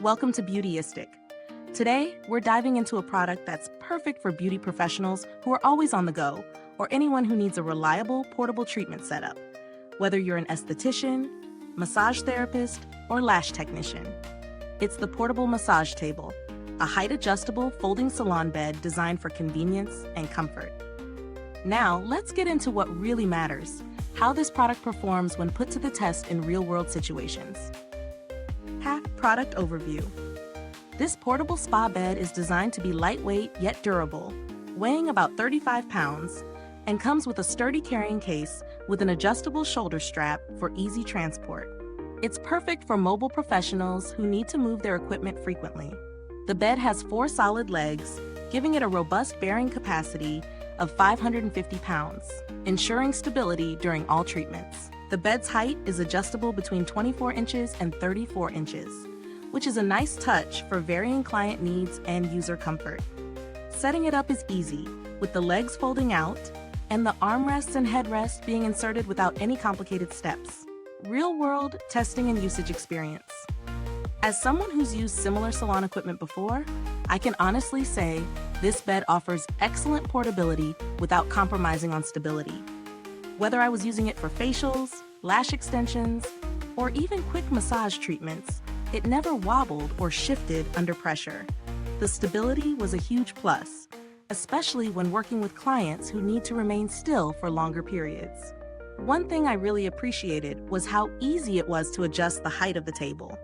Welcome to Beautyistic. Today, we're diving into a product that's perfect for beauty professionals who are always on the go, or anyone who needs a reliable, portable treatment setup. Whether you're an esthetician, massage therapist, or lash technician. It's the portable massage table, a height-adjustable folding salon bed designed for convenience and comfort. Now, let's get into what really matters, how this product performs when put to the test in real-world situations. Product overview. This portable spa bed is designed to be lightweight yet durable, weighing about 35 pounds, and comes with a sturdy carrying case with an adjustable shoulder strap for easy transport. It's perfect for mobile professionals who need to move their equipment frequently. The bed has 4 solid legs, giving it a robust bearing capacity of 550 pounds, ensuring stability during all treatments. The bed's height is adjustable between 24 inches and 34 inches, which is a nice touch for varying client needs and user comfort. Setting it up is easy, with the legs folding out and the armrests and headrest being inserted without any complicated steps. Real-world testing and usage experience. As someone who's used similar salon equipment before, I can honestly say this bed offers excellent portability without compromising on stability. Whether I was using it for facials, lash extensions, or even quick massage treatments, it never wobbled or shifted under pressure. The stability was a huge plus, especially when working with clients who need to remain still for longer periods. One thing I really appreciated was how easy it was to adjust the height of the table.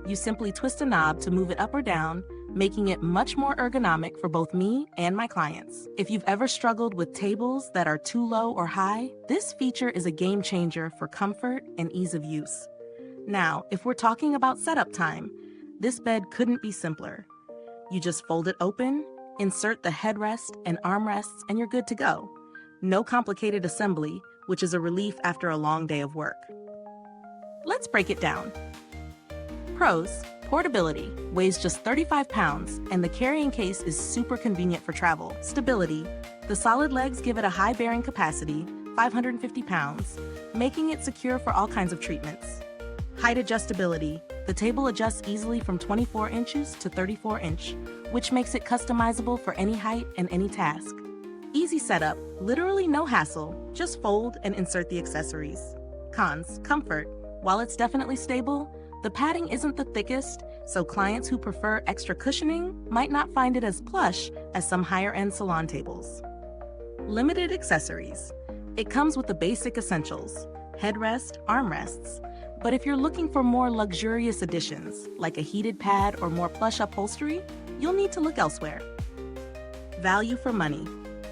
You simply twist a knob to move it up or down, making it much more ergonomic for both me and my clients. If you've ever struggled with tables that are too low or high, this feature is a game changer for comfort and ease of use. Now, if we're talking about setup time, this bed couldn't be simpler. You just fold it open, insert the headrest and armrests, and you're good to go. No complicated assembly, which is a relief after a long day of work. Let's break it down. Pros: portability, weighs just 35 pounds, and the carrying case is super convenient for travel. Stability: the solid legs give it a high bearing capacity, 550 pounds, making it secure for all kinds of treatments. Height adjustability: the table adjusts easily from 24 inches to 34 inch, which makes it customizable for any height and any task. Easy setup, literally no hassle, just fold and insert the accessories. Cons: comfort. While it's definitely stable, the padding isn't the thickest, so clients who prefer extra cushioning might not find it as plush as some higher-end salon tables. Limited accessories. It comes with the basic essentials: headrest, armrests, but if you're looking for more luxurious additions, like a heated pad or more plush upholstery, you'll need to look elsewhere. Value for money.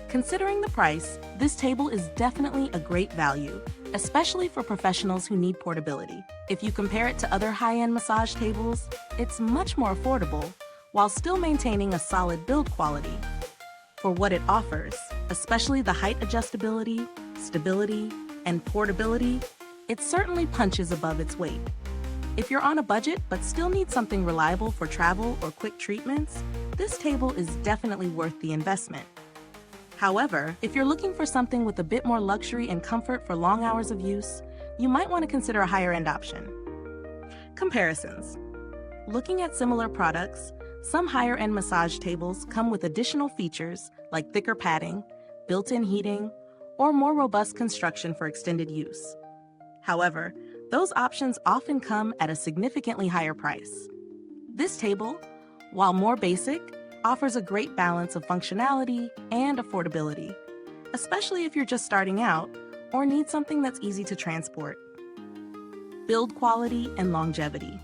Considering the price, this table is definitely a great value, especially for professionals who need portability. If you compare it to other high-end massage tables, it's much more affordable, while still maintaining a solid build quality. For what it offers, especially the height adjustability, stability, and portability, it certainly punches above its weight. If you're on a budget but still need something reliable for travel or quick treatments, this table is definitely worth the investment. However, if you're looking for something with a bit more luxury and comfort for long hours of use, you might want to consider a higher-end option. Comparisons. Looking at similar products, some higher-end massage tables come with additional features like thicker padding, built-in heating, or more robust construction for extended use. However, those options often come at a significantly higher price. This table, while more basic, offers a great balance of functionality and affordability, especially if you're just starting out or need something that's easy to transport. Build quality and longevity.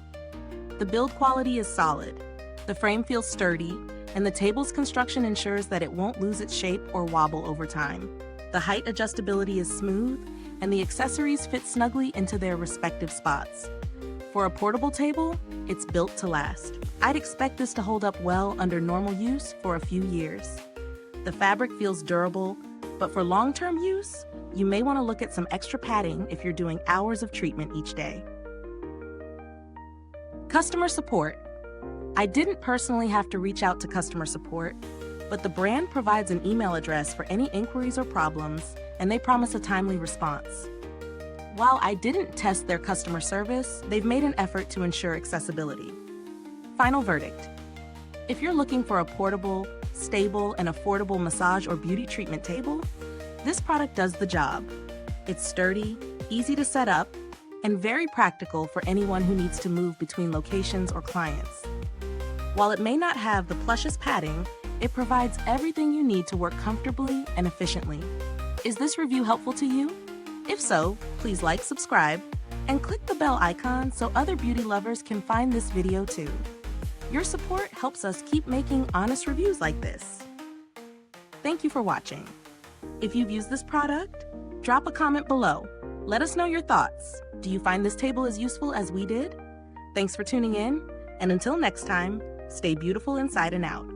The build quality is solid, the frame feels sturdy, and the table's construction ensures that it won't lose its shape or wobble over time. The height adjustability is smooth, and the accessories fit snugly into their respective spots. For a portable table, it's built to last. I'd expect this to hold up well under normal use for a few years. The fabric feels durable, but for long-term use, you may want to look at some extra padding if you're doing hours of treatment each day. Customer support. I didn't personally have to reach out to customer support, but the brand provides an email address for any inquiries or problems, and they promise a timely response. While I didn't test their customer service, they've made an effort to ensure accessibility. Final verdict. If you're looking for a portable, stable, and affordable massage or beauty treatment table, this product does the job. It's sturdy, easy to set up, and very practical for anyone who needs to move between locations or clients. While it may not have the plushest padding, it provides everything you need to work comfortably and efficiently. Is this review helpful to you? If so, please like, subscribe, and click the bell icon so other beauty lovers can find this video too. Your support helps us keep making honest reviews like this. Thank you for watching. If you've used this product, drop a comment below. Let us know your thoughts. Do you find this table as useful as we did? Thanks for tuning in, and until next time, stay beautiful inside and out.